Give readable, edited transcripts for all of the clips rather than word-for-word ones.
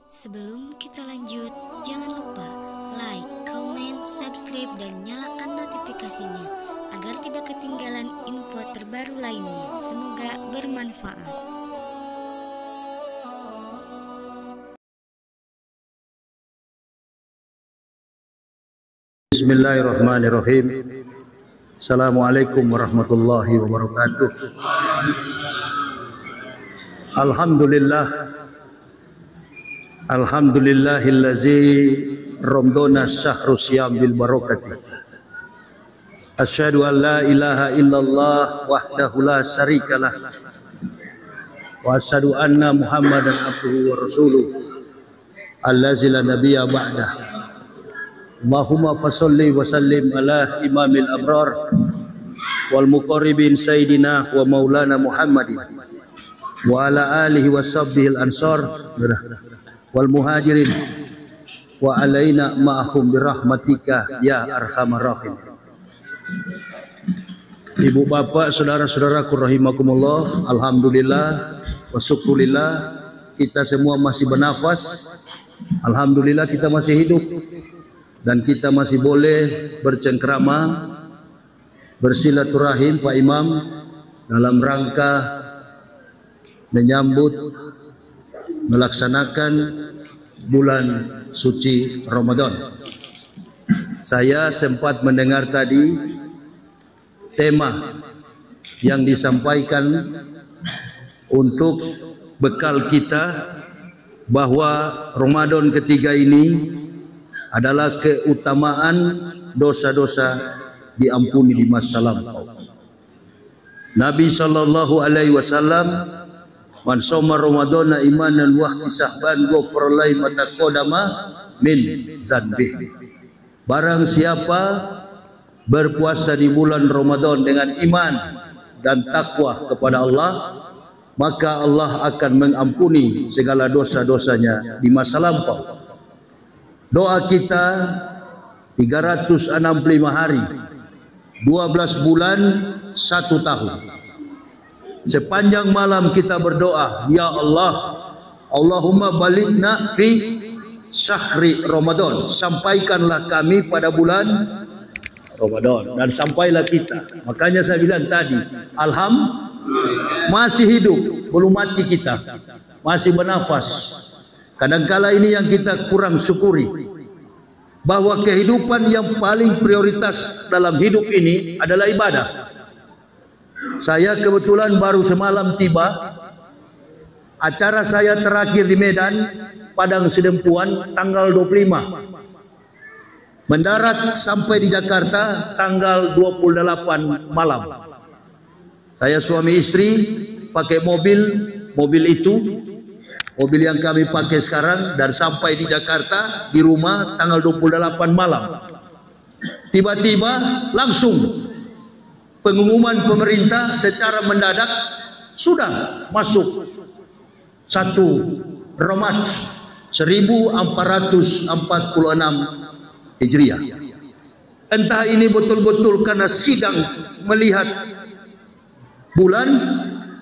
Sebelum kita lanjut, jangan lupa like, comment, subscribe, dan nyalakan notifikasinya agar tidak ketinggalan info terbaru lainnya. Semoga bermanfaat. Bismillahirrahmanirrahim. Assalamualaikum warahmatullahi wabarakatuh. Alhamdulillahillazi ramdana syahru siyam bil barakati. Asyhadu an la ilaha illallah wahdahu la syarikalah wa asyhadu anna Muhammadan abduhu wa rasuluh allazi la nabiyya ba'dah. Allahumma fasalli wa sallim ala imamil abrar wal muqarribin sayyidina wa maulana Muhammadin wa ala alihi wa sahbihi al-ansar wal muhajirin wa alaina ma'ahum birahmatika ya arhamar rahim. Ibu bapak, saudara-saudaraku rahimakumullah, alhamdulillah wa syukurillah kita semua masih bernafas. Alhamdulillah kita masih hidup dan kita masih boleh bercengkrama, bersilaturahim Pak Imam dalam rangka menyambut melaksanakan bulan suci Ramadan. Saya sempat mendengar tadi tema yang disampaikan untuk bekal kita bahwa Ramadan ketiga ini adalah keutamaan dosa-dosa diampuni di masa lampau. Nabi sallallahu alaihi wasallam, man shoma ramadhana imanan wa ihtisaban ghufira lahu ma taqaddama min dzanbihi. Barang siapa berpuasa di bulan Ramadan dengan iman dan takwa kepada Allah, maka Allah akan mengampuni segala dosa-dosanya di masa lampau. Doa kita 365 hari, 12 bulan, 1 tahun. Sepanjang malam kita berdoa, ya Allah, Allahumma balighna fi syahri Ramadan. Sampaikanlah kami pada bulan Ramadan dan sampailah kita. Makanya saya bilang tadi, alhamdulillah masih hidup, belum mati kita, masih bernafas. Kadangkala ini yang kita kurang syukuri, bahwa kehidupan yang paling prioritas dalam hidup ini adalah ibadah. Saya kebetulan baru semalam tiba. Acara saya terakhir di Medan, Padang Sidempuan, tanggal 25. Mendarat sampai di Jakarta tanggal 28 malam. Saya suami istri pakai mobil itu, mobil yang kami pakai sekarang, dan sampai di Jakarta di rumah tanggal 28 malam. Tiba-tiba langsung pengumuman pemerintah secara mendadak sudah masuk 1 Ramadan 1446 Hijriah. Entah ini betul-betul karena sidang melihat bulan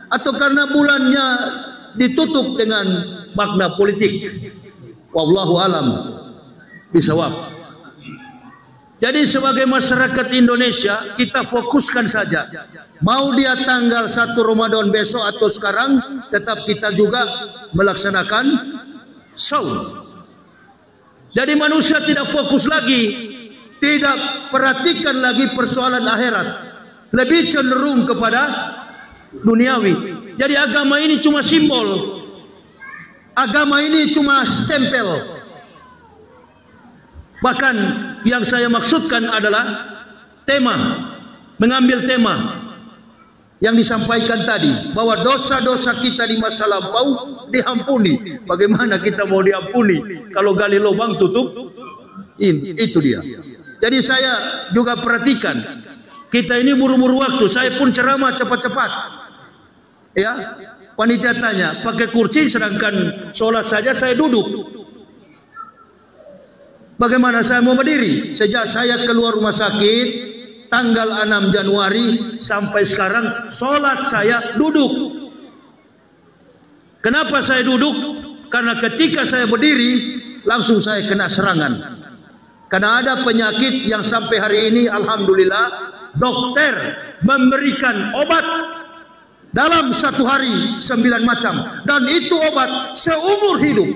atau karena bulannya ditutup dengan makna politik. Wallahu alam bisawab. Jadi sebagai masyarakat Indonesia, kita fokuskan saja. Mau dia tanggal 1 Ramadan besok atau sekarang, tetap kita juga melaksanakan saum. Jadi manusia tidak fokus lagi, tidak perhatikan lagi persoalan akhirat, lebih cenderung kepada duniawi. Jadi agama ini cuma simbol, agama ini cuma stempel. Bahkan yang saya maksudkan adalah mengambil tema yang disampaikan tadi, bahwa dosa-dosa kita di masa lampau diampuni. Bagaimana kita mau diampuni kalau gali lubang tutup? Itu dia. Jadi saya juga perhatikan, kita ini buru-buru waktu. Saya pun ceramah cepat-cepat. Ya, panitia tanya pakai kursi, sedangkan sholat saja saya duduk. Bagaimana saya mau berdiri? Sejak saya keluar rumah sakit tanggal 6 Januari sampai sekarang, sholat saya duduk. Kenapa saya duduk? karena ketika saya berdiri langsung saya kena serangan. Karena ada penyakit yang sampai hari ini alhamdulillah dokter memberikan obat dalam satu hari 9 macam, dan itu obat seumur hidup.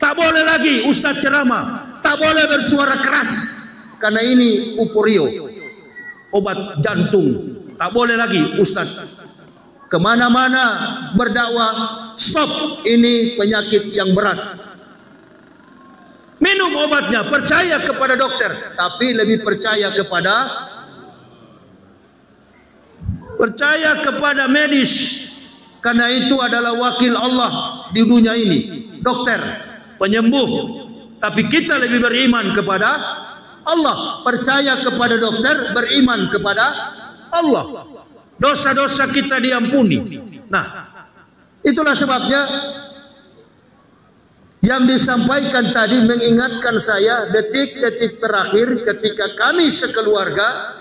Tak boleh lagi ustaz ceramah, tak boleh bersuara keras, karena ini uporio, obat jantung. Tak boleh lagi ustaz kemana-mana berdakwah, stop, ini penyakit yang berat. Minum obatnya, percaya kepada dokter, tapi lebih percaya kepada medis, karena itu adalah wakil Allah di dunia ini, dokter, penyembuh. Tapi kita lebih beriman kepada Allah, percaya kepada dokter, beriman kepada Allah. Dosa-dosa kita diampuni. Nah, itulah sebabnya yang disampaikan tadi mengingatkan saya detik-detik terakhir ketika kami sekeluarga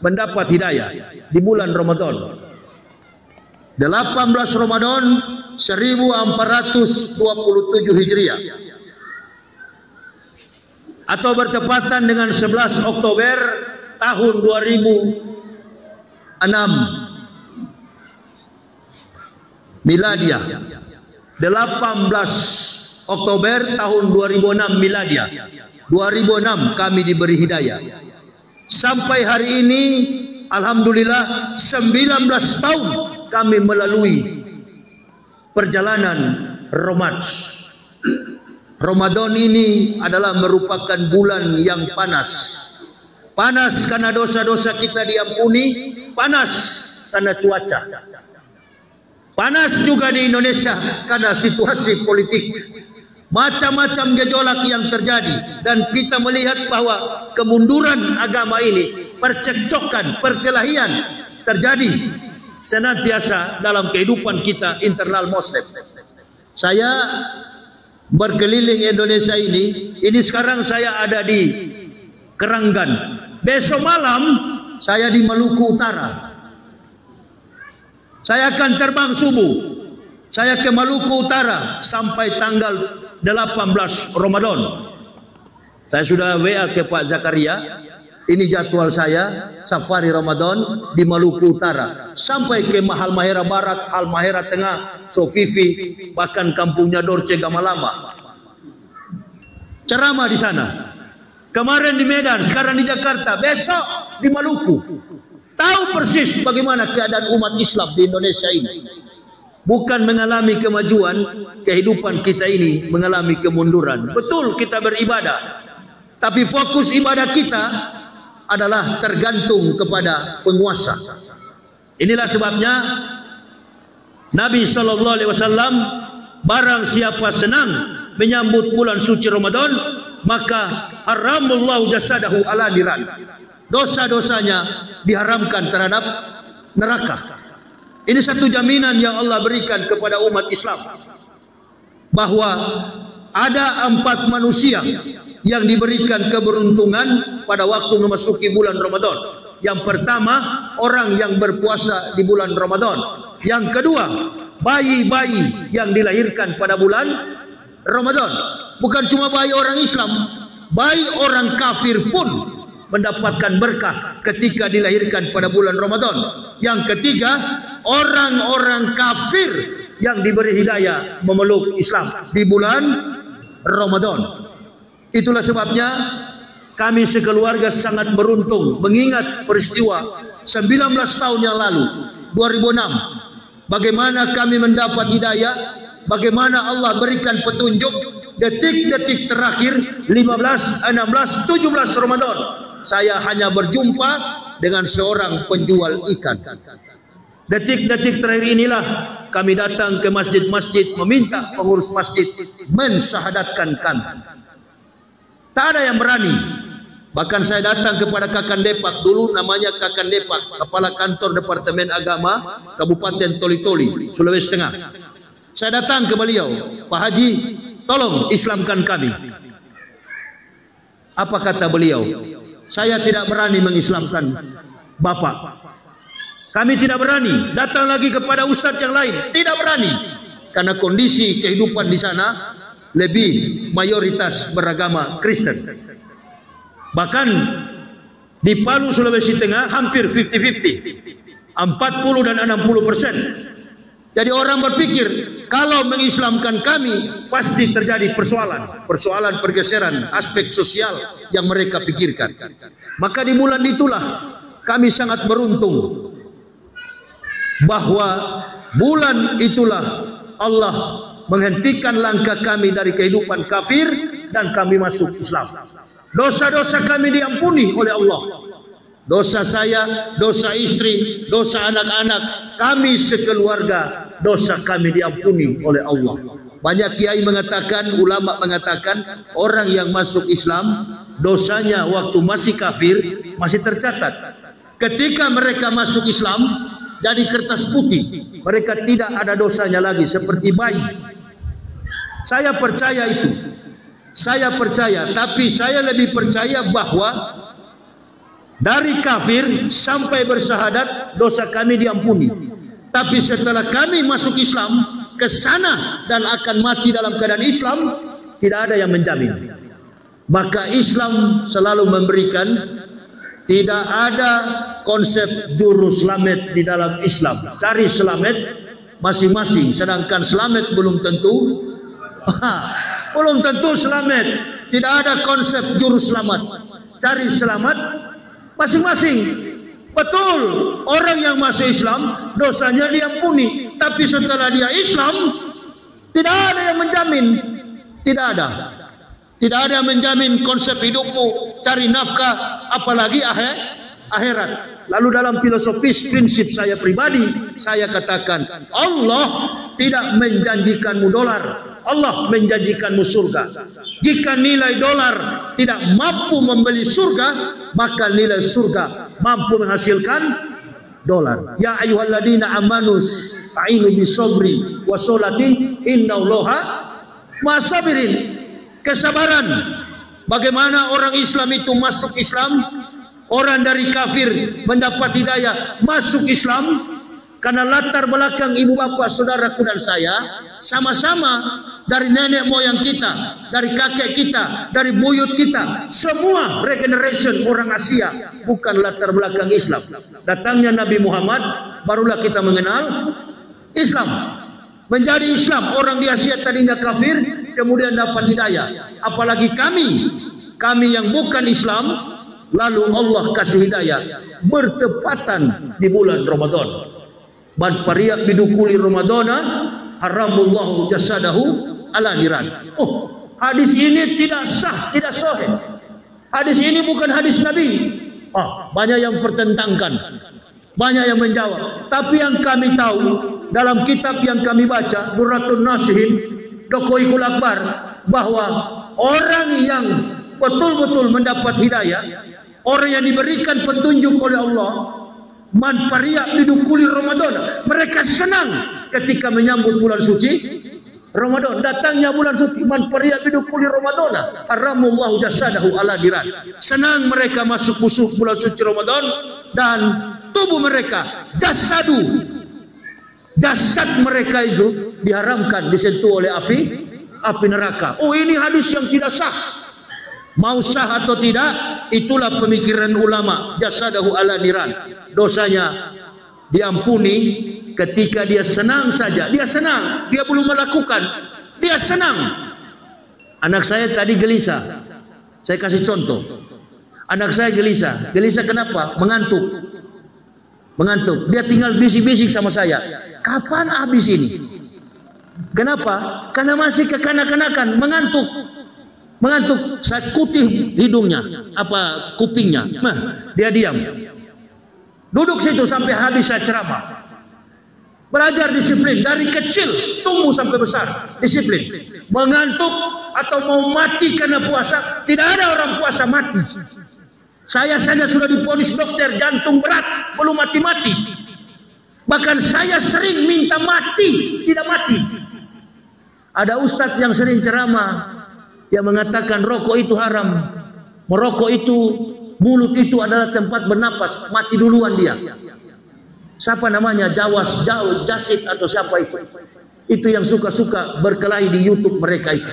mendapat hidayah di bulan Ramadan. 18 Ramadan 1427 Hijriah atau bertepatan dengan 11 Oktober tahun 2006 Miladiah. 18 Oktober tahun 2006 Miladiah. 2006 kami diberi hidayah. Sampai hari ini alhamdulillah 19 tahun kami melalui perjalanan Ramadan ini adalah merupakan bulan yang panas. Panas karena dosa-dosa kita diampuni, panas karena cuaca. Panas juga di Indonesia karena situasi politik. Macam-macam gejolak yang terjadi, dan kita melihat bahwa kemunduran agama ini, percekcokan, perkelahian terjadi senantiasa dalam kehidupan kita internal Muslim. Saya berkeliling Indonesia ini sekarang saya ada di Keranggan. Besok malam saya di Maluku Utara. Saya akan terbang subuh. Saya ke Maluku Utara sampai tanggal 18 Ramadan. Saya sudah WA ke Pak Zakaria. Ini jadwal saya safari Ramadan di Maluku Utara sampai ke Halmahera Barat, Halmahera Tengah, Sofifi, bahkan kampungnya Dorce Gamalama. Ceramah di sana. Kemarin di Medan, sekarang di Jakarta, besok di Maluku. Tahu persis bagaimana keadaan umat Islam di Indonesia ini. Bukan mengalami kemajuan, kehidupan kita ini mengalami kemunduran. Betul kita beribadah, tapi fokus ibadah kita adalah tergantung kepada penguasa. Inilah sebabnya Nabi SAW, barang siapa senang menyambut bulan suci Ramadan, maka haramullahu jasadahu ala niran. Dosa-dosanya diharamkan terhadap neraka. Ini satu jaminan yang Allah berikan kepada umat Islam, bahwa ada 4 manusia yang diberikan keberuntungan pada waktu memasuki bulan Ramadan. Yang pertama, orang yang berpuasa di bulan Ramadan. Yang kedua, bayi-bayi yang dilahirkan pada bulan Ramadan. Bukan cuma bayi orang Islam, bayi orang kafir pun mendapatkan berkah ketika dilahirkan pada bulan Ramadan. Yang ketiga, orang-orang kafir yang diberi hidayah memeluk Islam di bulan Ramadan. Itulah sebabnya kami sekeluarga sangat beruntung mengingat peristiwa 19 tahun yang lalu, 2006, bagaimana kami mendapat hidayah, bagaimana Allah berikan petunjuk detik-detik terakhir 15, 16, 17 Ramadan. Saya hanya berjumpa dengan seorang penjual ikan. Detik-detik terakhir inilah kami datang ke masjid-masjid meminta pengurus masjid mensyahadatkan kami. Tak ada yang berani. Bahkan saya datang kepada Kakan Depak, dulu namanya Kakan Depak, Kepala Kantor Departemen Agama Kabupaten Toli-Toli, Sulawesi Tengah. Saya datang ke beliau, Pak Haji, tolong Islamkan kami. Apa kata beliau? Saya tidak berani mengislamkan Bapak. Kami tidak berani. Datang lagi kepada ustadz yang lain, tidak berani. karena kondisi kehidupan di sana lebih mayoritas beragama Kristen. Bahkan di Palu, Sulawesi Tengah hampir 50-50, 40 dan 60%. Jadi orang berpikir kalau mengislamkan kami pasti terjadi persoalan pergeseran aspek sosial yang mereka pikirkan. Maka di bulan itulah kami sangat beruntung bahwa bulan itulah Allah menghentikan langkah kami dari kehidupan kafir dan kami masuk Islam. Dosa-dosa kami diampuni oleh Allah. Dosa saya, dosa istri, dosa anak-anak, kami sekeluarga, dosa kami diampuni oleh Allah. Banyak kiai mengatakan, ulama mengatakan, orang yang masuk Islam, dosanya waktu masih kafir, masih tercatat. Ketika mereka masuk Islam, jadi kertas putih, mereka tidak ada dosanya lagi, seperti bayi. Saya percaya itu. Saya percaya, tapi saya lebih percaya bahwa dari kafir sampai bersyahadat dosa kami diampuni. Tapi setelah kami masuk Islam ke sana dan akan mati dalam keadaan Islam, tidak ada yang menjamin. Maka Islam selalu memberikan, tidak ada konsep juru selamat di dalam Islam. Cari selamat masing-masing, sedangkan selamat belum tentu belum tentu selamat. Tidak ada konsep juru selamat. Cari selamat masing-masing. Betul, orang yang masuk Islam dosanya diampuni, tapi setelah dia Islam tidak ada yang menjamin. Tidak ada yang menjamin konsep hidupmu, cari nafkah, apalagi akhirat. Lalu dalam filosofis prinsip saya pribadi, saya katakan Allah tidak menjanjikanmu dolar, Allah menjanjikanmu surga. Jika nilai dolar tidak mampu membeli surga, maka nilai surga mampu menghasilkan dolar. Ya ayyuhalladzina amanus ta'inu bisabri wasolati innallaha ma'asabirin. Kesabaran. Bagaimana orang Islam itu masuk Islam, orang dari kafir mendapat hidayah masuk Islam, karena latar belakang ibu bapak saudaraku dan saya sama-sama dari nenek moyang kita, dari kakek kita, dari buyut kita, semua regeneration orang Asia, bukan latar belakang Islam. Datangnya Nabi Muhammad, barulah kita mengenal Islam. Menjadi Islam, orang di Asia tadinya kafir, kemudian dapat hidayah. Apalagi kami yang bukan Islam, lalu Allah kasih hidayah bertepatan di bulan Ramadan. Man pariyak bidukuli Ramadana haramullahu jasadahu ala niran. Oh, hadis ini tidak sah, tidak sahih. Hadis ini bukan hadis Nabi. Banyak yang pertentangkan, banyak yang menjawab. Tapi yang kami tahu dalam kitab yang kami baca, Durratun Nasihin, Dokoikul Akbar, bahwa orang yang betul-betul mendapat hidayah, orang yang diberikan petunjuk oleh Allah, man pariyak bidukuli Ramadan, mereka senang ketika menyambut bulan suci Ramadan. Datangnya bulan suci, man pariyak bidukuli Ramadan haramullahu jasadahu ala niran. Senang mereka masuk musuh bulan suci Ramadan, dan tubuh mereka, jasad mereka itu diharamkan disentuh oleh api neraka. Oh, ini hadis yang tidak sah. Mau sah atau tidak, itulah pemikiran ulama. Jasadahu ala niran, dosanya diampuni ketika dia senang saja. Dia senang, dia belum melakukan, dia senang. Anak saya tadi gelisah, saya kasih contoh. Anak saya gelisah kenapa? Mengantuk. Dia tinggal bisik-bisik sama saya, kapan habis ini? Kenapa? Karena masih kekanak-kanakan, mengantuk. Saya kutih hidungnya, kupingnya. Dia diam. Duduk situ sampai habis saya ceramah. Belajar disiplin dari kecil, tumbuh sampai besar. Disiplin. Mengantuk atau mau mati karena puasa, tidak ada orang puasa mati. Saya saja sudah diponis dokter jantung berat, belum mati-mati. Bahkan saya sering minta mati, tidak mati. Ada ustadz yang sering ceramah, yang mengatakan rokok itu haram, merokok itu, mulut itu adalah tempat bernapas, mati duluan dia. Siapa namanya? Jasid atau siapa itu? Itu yang suka-suka berkelahi di YouTube mereka itu.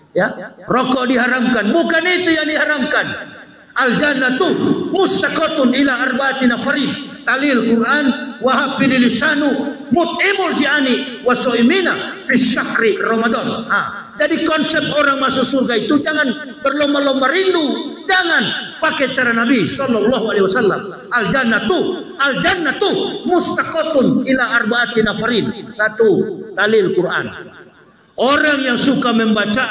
Ya, rokok diharamkan, bukan itu yang diharamkan. Al-jannatu mustaqatun ila arba'ati nafarin. Talil Quran wa hafidil lisanu mut'imul ji'ani wa soimina fi syahri Ramadan. Jadi konsep orang masuk surga itu jangan berlomba-lomba rindu, jangan pakai cara Nabi sallallahu alaihi wasallam. Al-jannatu mustaqatun ila arba'ati nafarin. Satu, talil Quran. Orang yang suka membaca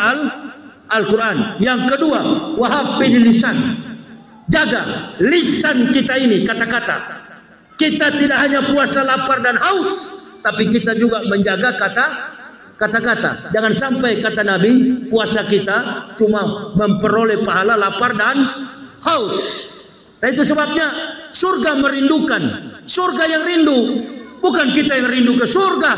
Al-Quran. Yang kedua, wahafidil lisan. Jaga lisan kita ini, kata-kata. Kita tidak hanya puasa lapar dan haus, tapi kita juga menjaga kata-kata. Jangan sampai kata Nabi, puasa kita cuma memperoleh pahala lapar dan haus. Nah, itu sebabnya surga merindukan. Surga yang rindu, bukan kita yang rindu ke surga.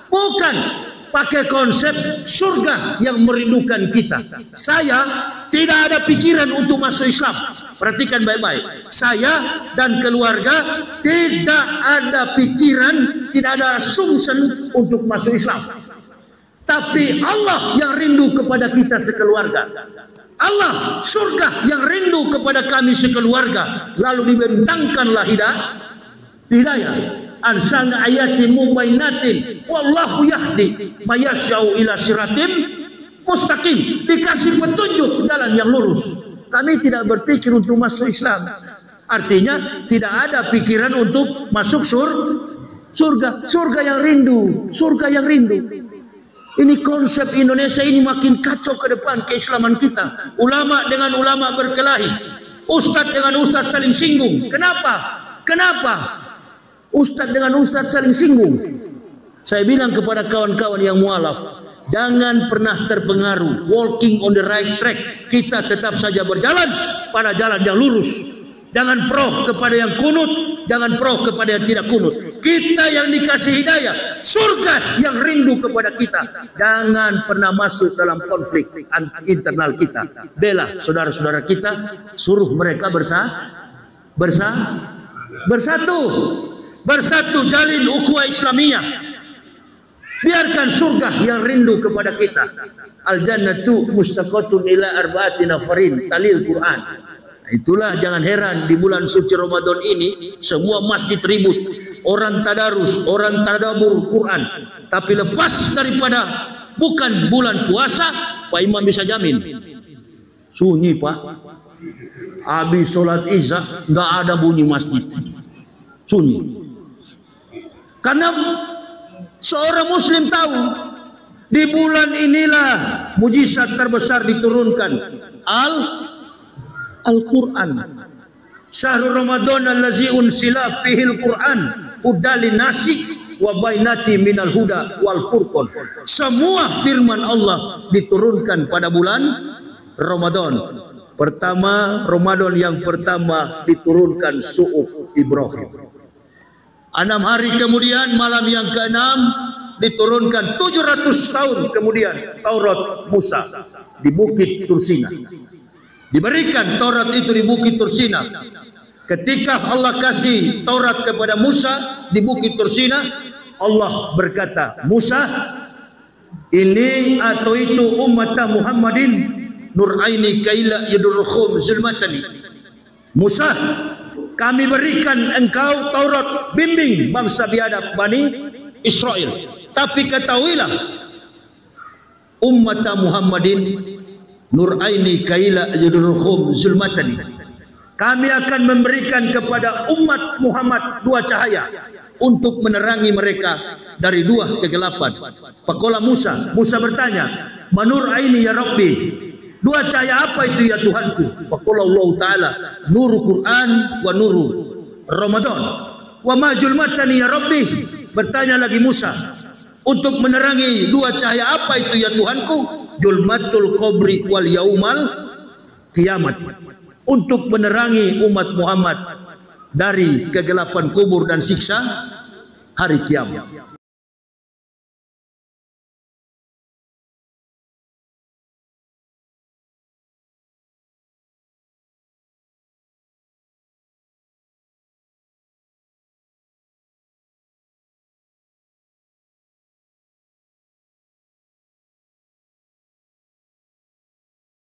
Bukan. Pakai konsep surga yang merindukan kita. Saya tidak ada pikiran untuk masuk Islam. Perhatikan baik-baik. Saya dan keluarga tidak ada pikiran, tidak ada assumption untuk masuk Islam. Tapi Allah yang rindu kepada kita sekeluarga. Allah surga yang rindu kepada kami sekeluarga. Lalu dibentangkanlah hidayah. Ansana ayatin mubainatin wallahu yahdi mayasyau ila siratim mustaqim. Dikasih petunjuk jalan yang lurus. Kami tidak berpikir untuk masuk Islam. Artinya tidak ada pikiran untuk masuk surga. Surga yang rindu. Surga yang rindu. Ini konsep Indonesia ini makin kacau ke depan keislaman kita. Ulama dengan ulama berkelahi. Ustadz dengan ustadz saling singgung. Kenapa? Ustadz dengan ustadz saling singgung. Saya bilang kepada kawan-kawan yang mualaf, jangan pernah terpengaruh. Walking on the right track. Kita tetap saja berjalan pada jalan yang lurus. Jangan pro kepada yang kunut, jangan pro kepada yang tidak kunut. Kita yang dikasih hidayah, surga yang rindu kepada kita. Jangan pernah masuk dalam konflik internal kita. Bela saudara-saudara kita, suruh mereka bersatu, jalin ukhuwah Islamiyah. Biarkan surga yang rindu kepada kita. Al-jannatu mustaqatun ila arba'ati nafarin. Talil Quran. Itulah jangan heran di bulan suci Ramadan ini semua masjid ribut. Orang tadarus, orang tadabbur Quran. Tapi lepas daripada bukan bulan puasa, Pak Imam bisa jamin. Sunyi, Pak. Habis sholat isya nggak ada bunyi masjid. Sunyi. Karena seorang muslim tahu di bulan inilah mujizat terbesar diturunkan Al-Quran. Syahrul Ramadan allazi unsila fihil Quran hudalin nasi wa bainati minal huda wal furqan. Semua firman Allah diturunkan pada bulan Ramadan. Pertama, Ramadan yang pertama diturunkan suhuf Ibrahim. 6 hari kemudian malam yang ke-6 diturunkan 700 tahun kemudian Taurat Musa di Bukit Tursina. Diberikan Taurat itu di Bukit Tursina. Ketika Allah kasih Taurat kepada Musa di Bukit Tursina, Allah berkata, Musa, ini atau itu umat Muhammadin nuraini kaila yadurkhum zulmatani. Musa, kami berikan engkau Taurat, bimbing bangsa biadab Bani Israel. Tapi ketahuilah, umat Muhammadin nuraini kaila yadurkhum zulmatani. Kami akan memberikan kepada umat Muhammad 2 cahaya untuk menerangi mereka dari 2 kegelapan. Faqala Musa bertanya, manur aini ya Rabbi, 2 cahaya apa itu ya Tuhanku? Faqala Allah Ta'ala, nuru Quran wa nuru Ramadan. Wa ma julmatani ya Rabbi, bertanya lagi Musa, untuk menerangi 2 cahaya apa itu ya Tuhanku? Julmatul qabri wal yaumal kiamat, untuk menerangi umat Muhammad dari kegelapan kubur dan siksa hari kiamat.